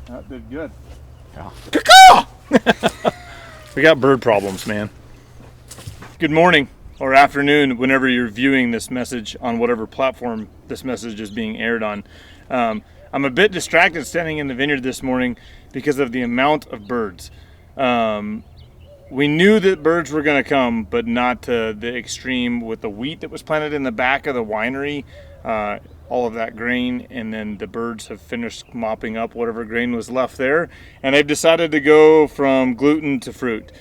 That did good. Yeah. We got bird problems, man. Good morning or afternoon whenever you're viewing this message on whatever platform this message is being aired on. I'm a bit distracted standing in the vineyard this morning because of the amount of birds. We knew that birds were going to come, but not to the extreme with the wheat that was planted in the back of the winery, all of that grain, and then the birds have finished mopping up whatever grain was left there, and they've decided to go from gluten to fruit.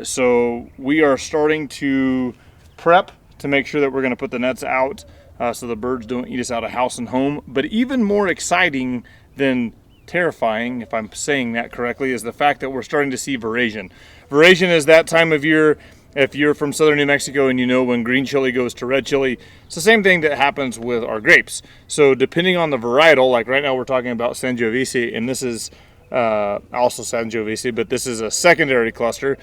So we are starting to prep to make sure that we're going to put the nets out so the birds don't eat us out of house and home. But even more exciting than terrifying, if I'm saying that correctly, is the fact that we're starting to see veraison. Veraison is that time of year, if you're from southern New Mexico and you know when green chili goes to red chili, it's the same thing that happens with our grapes. So depending on the varietal, like right now we're talking about Sangiovese, and this is also Sangiovese, but this is a secondary cluster.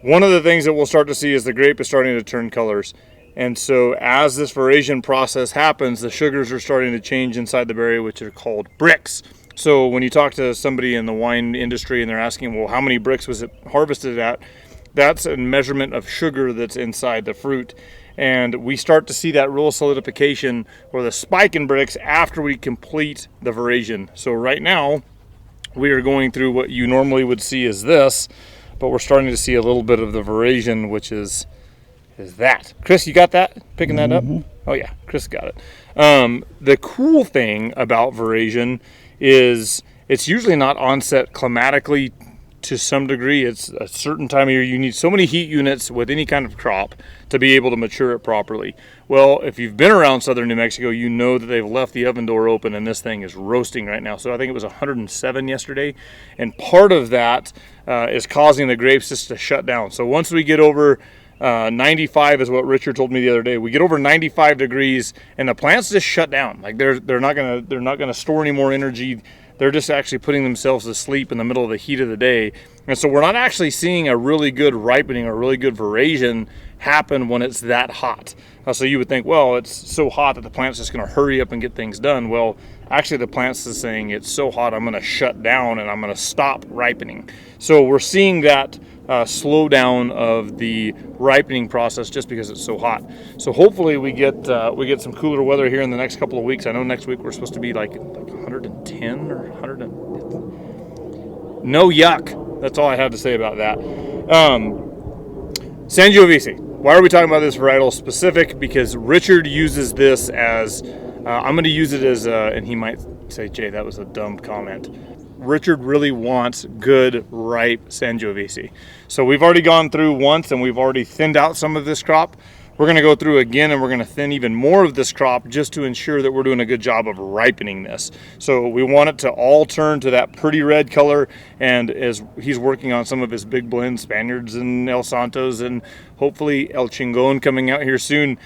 One of the things that we'll start to see is the grape is starting to turn colors. And so as this veraison process happens, the sugars are starting to change inside the berry, which are called bricks. So when you talk to somebody in the wine industry and they're asking, well, how many bricks was it harvested at? That's a measurement of sugar that's inside the fruit. And we start to see that real solidification or the spike in bricks after we complete the veraison. So right now, we are going through what you normally would see as this, but we're starting to see a little bit of the veraison, which is that. Chris, you got that? Picking that up? Oh yeah, Chris got it. The cool thing about veraison is it's usually not onset climatically to some degree. It's a certain time of year. You need so many heat units with any kind of crop to be able to mature it properly. Well, if you've been around southern New Mexico, you know that they've left the oven door open and this thing is roasting right now. So I think it was 107 yesterday. And part of that is causing the grapes just to shut down. So once we get over 95 is what Richard told me the other day. We get over 95 degrees and the plants just shut down. Like they're not gonna store any more energy. They're just actually putting themselves to sleep in the middle of the heat of the day. And so we're not actually seeing a really good ripening or really good veraison happen when it's that hot. So you would think, well, it's so hot that the plant's just going to hurry up and get things done. Well, actually the plant's is saying it's so hot I'm going to shut down and I'm going to stop ripening. So we're seeing that slow down of the ripening process just because it's so hot. So hopefully we get some cooler weather here in the next couple of weeks. I know next week we're supposed to be like 110 or 100. No yuck. That's all I have to say about that. Sangiovese. Why are we talking about this varietal specific? Because Richard uses this as, I'm going to use it as, and he might say, Jay, that was a dumb comment. Richard really wants good, ripe Sangiovese. So we've already gone through once and we've already thinned out some of this crop. We're going to go through again and we're going to thin even more of this crop just to ensure that we're doing a good job of ripening this. So we want it to all turn to that pretty red color, and as he's working on some of his big blends, Spaniards and El Santos and hopefully El Chingon coming out here soon,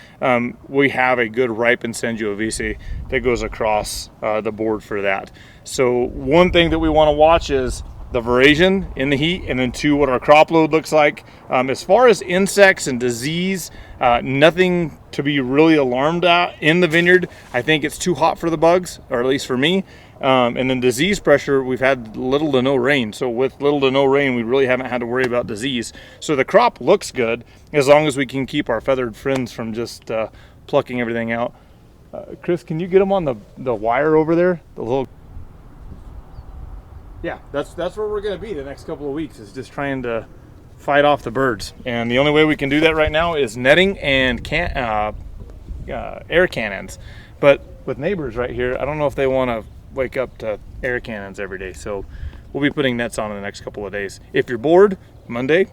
we have a good ripened Sangiovese that goes across the board for that. So one thing that we want to watch is the veraison in the heat, and then two, what our crop load looks like. As far as insects and disease, nothing to be really alarmed at in the vineyard. I think it's too hot for the bugs, or at least for me. And then disease pressure, we've had little to no rain. So with little to no rain, we really haven't had to worry about disease. So the crop looks good as long as we can keep our feathered friends from just plucking everything out. Chris, can you get them on the wire over there? The little. Yeah, that's where we're going to be the next couple of weeks, is just trying to fight off the birds. And the only way we can do that right now is netting and air cannons. But with neighbors right here, I don't know if they want to wake up to air cannons every day. So we'll be putting nets on in the next couple of days. If you're bored, Monday,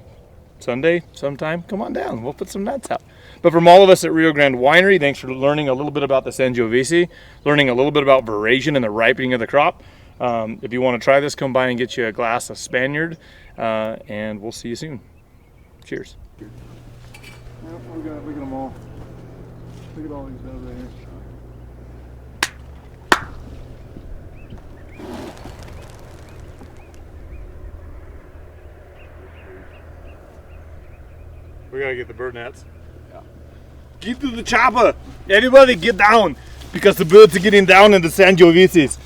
Sunday, sometime, come on down. We'll put some nets out. But from all of us at Rio Grande Winery, thanks for learning a little bit about the Sangiovese, learning a little bit about veraison and the ripening of the crop. If you want to try this, come by and get you a glass of Spaniard, and we'll see you soon. Cheers. Yep, look at them all. Look at all these doves right here. We gotta get the bird nets. Yeah. Get to the chopper! Everybody get down! Because the birds are getting down in the Sangioveses.